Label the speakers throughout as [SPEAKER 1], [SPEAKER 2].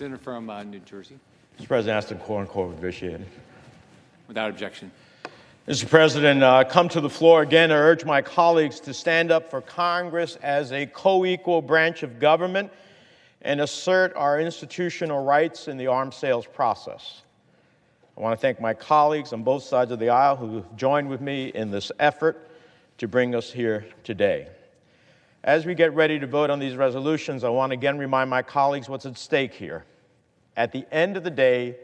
[SPEAKER 1] Senator from New Jersey.
[SPEAKER 2] Mr. President, I ask the quorum vitiated.
[SPEAKER 1] Without objection.
[SPEAKER 2] Mr. President, I come to the floor again to urge my colleagues to stand up for Congress as a co-equal branch of government and assert our institutional rights in the arms sales process. I want to thank my colleagues on both sides of the aisle who have joined with me in this effort to bring us here today. As we get ready to vote on these resolutions, I want to again remind my colleagues what's at stake here. At the end of the day,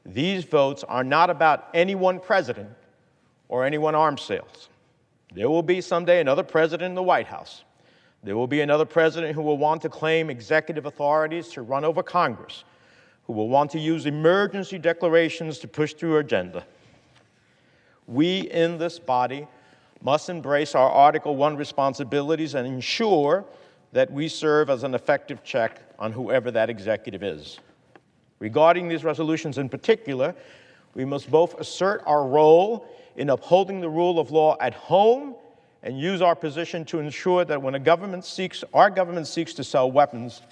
[SPEAKER 2] these votes are not about any one president or any one arms sales. There will be someday another president in the White House. There will be another president who will want to claim executive authorities to run over Congress, who will want to use emergency declarations to push through agenda. We in this body must embrace our Article I responsibilities and ensure that we serve as an effective check on whoever that executive is. Regarding these resolutions in particular, we must both assert our role in upholding the rule of law at home and use our position to ensure that when our government seeks to sell weapons,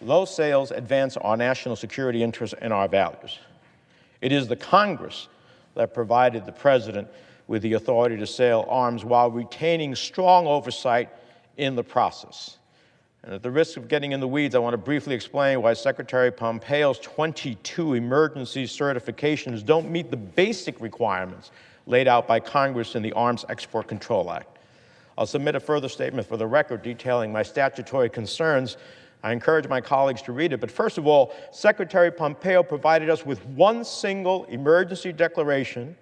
[SPEAKER 2] those sales advance our national security interests and our values. It is the Congress that provided the President with the authority to sell arms while retaining strong oversight in the process. And at the risk of getting in the weeds, I want to briefly explain why Secretary Pompeo's 22 emergency certifications don't meet the basic requirements laid out by Congress in the Arms Export Control Act. I'll submit a further statement for the record detailing my statutory concerns. I encourage my colleagues to read it. But first of all, Secretary Pompeo provided us with one single emergency declaration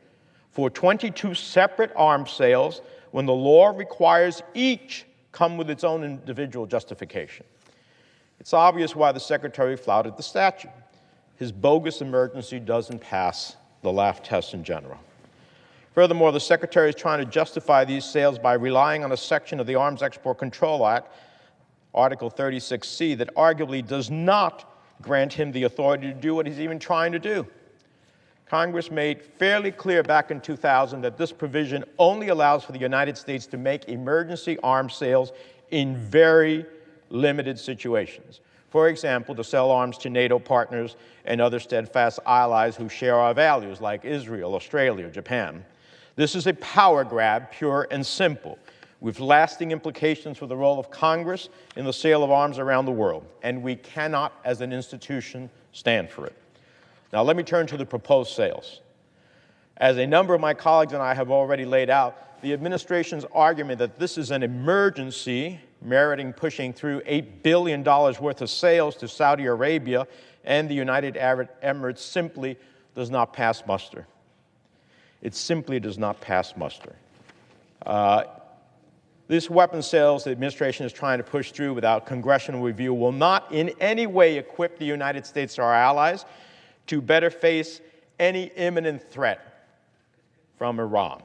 [SPEAKER 2] for 22 separate arms sales when the law requires each come with its own individual justification. It's obvious why the Secretary flouted the statute. His bogus emergency doesn't pass the laugh test in general. Furthermore, the Secretary is trying to justify these sales by relying on a section of the Arms Export Control Act, Article 36C, that arguably does not grant him the authority to do what he's even trying to do. Congress made fairly clear back in 2000 that this provision only allows for the United States to make emergency arms sales in very limited situations. For example, to sell arms to NATO partners and other steadfast allies who share our values, like Israel, Australia, Japan. This is a power grab, pure and simple, with lasting implications for the role of Congress in the sale of arms around the world, and we cannot, as an institution, stand for it. Now, let me turn to the proposed sales. As a number of my colleagues and I have already laid out, the administration's argument that this is an emergency, meriting pushing through $8 billion worth of sales to Saudi Arabia and the United Arab Emirates simply does not pass muster. It simply does not pass muster. This weapons sales the administration is trying to push through without congressional review will not in any way equip the United States or our allies to better face any imminent threat from Iran.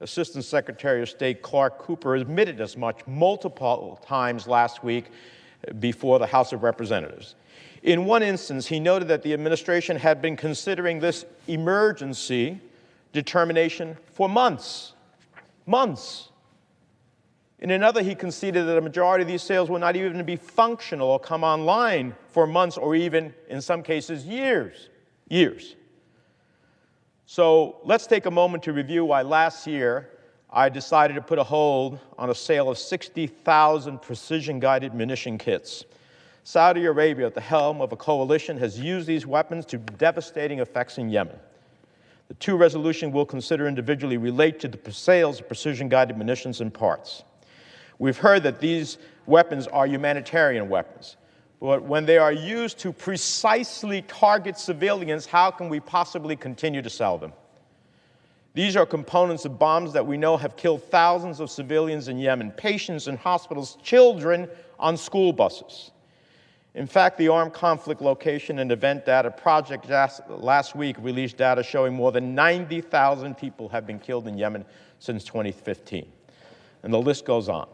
[SPEAKER 2] Assistant Secretary of State Clark Cooper admitted as much multiple times last week before the House of Representatives. In one instance, he noted that the administration had been considering this emergency determination for months. In another, he conceded that a majority of these sales will not even be functional or come online for months or even, in some cases, years. So let's take a moment to review why last year I decided to put a hold on a sale of 60,000 precision-guided munition kits. Saudi Arabia, at the helm of a coalition, has used these weapons to devastating effects in Yemen. The two resolutions we'll consider individually relate to the sales of precision-guided munitions and parts. We've heard that these weapons are humanitarian weapons, but when they are used to precisely target civilians, how can we possibly continue to sell them? These are components of bombs that we know have killed thousands of civilians in Yemen, patients in hospitals, children on school buses. In fact, the Armed Conflict Location and Event Data Project last week released data showing more than 90,000 people have been killed in Yemen since 2015. And the list goes on.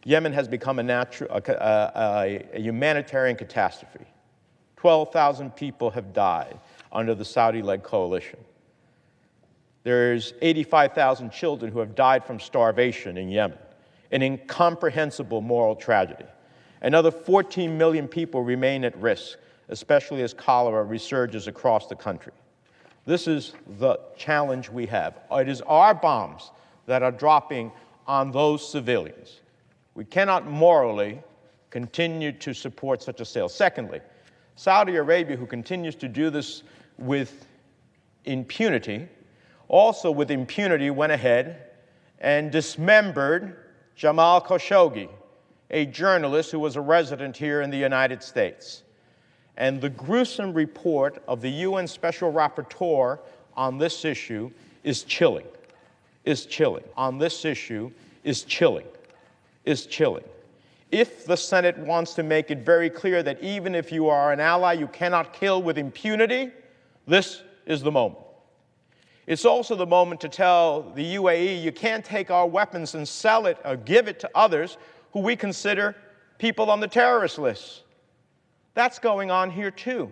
[SPEAKER 2] Yemen has become a humanitarian catastrophe. 12,000 people have died under the Saudi-led coalition. There's 85,000 children who have died from starvation in Yemen, an incomprehensible moral tragedy. Another 14 million people remain at risk, especially as cholera resurges across the country. This is the challenge we have. It is our bombs that are dropping on those civilians. We cannot morally continue to support such a sale. Secondly, Saudi Arabia, who continues to do this with impunity, also with impunity went ahead and dismembered Jamal Khashoggi, a journalist who was a resident here in the United States. And the gruesome report of the UN Special Rapporteur on this issue is chilling, on this issue is chilling. If the Senate wants to make it very clear that even if you are an ally, you cannot kill with impunity, this is the moment. It's also the moment to tell the UAE, you can't take our weapons and sell it or give it to others who we consider people on the terrorist list. That's going on here too.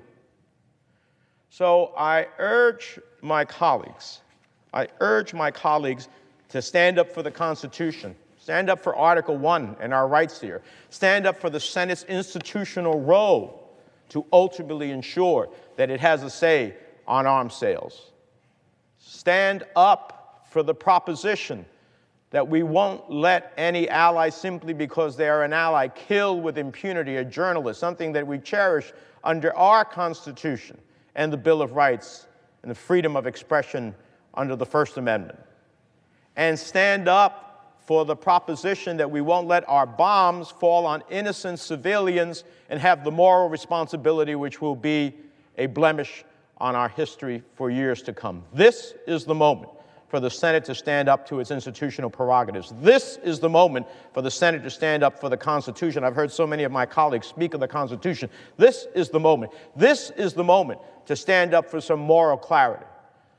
[SPEAKER 2] So I urge my colleagues to stand up for the Constitution, stand up for Article 1 and our rights here, stand up for the Senate's institutional role to ultimately ensure that it has a say on arms sales. Stand up for the proposition that we won't let any ally, simply because they are an ally, kill with impunity a journalist, something that we cherish under our Constitution and the Bill of Rights and the freedom of expression under the First Amendment. And stand up for the proposition that we won't let our bombs fall on innocent civilians and have the moral responsibility which will be a blemish on our history for years to come. This is the moment for the Senate to stand up to its institutional prerogatives. This is the moment for the Senate to stand up for the Constitution. I've heard so many of my colleagues speak of the Constitution. This is the moment. This is the moment to stand up for some moral clarity.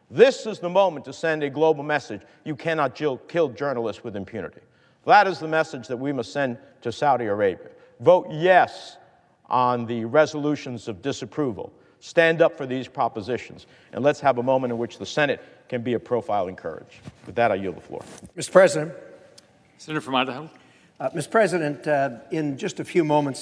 [SPEAKER 2] This is the moment to send a global message. You cannot kill journalists with impunity. That is the message that we must send to Saudi Arabia. Vote yes on the resolutions of disapproval. Stand up for these propositions, and let's have a moment in which the Senate can be a profile and courage. With that, I yield the floor.
[SPEAKER 3] Mr. President.
[SPEAKER 1] Senator from Idaho.
[SPEAKER 3] Mr. President, in just a few moments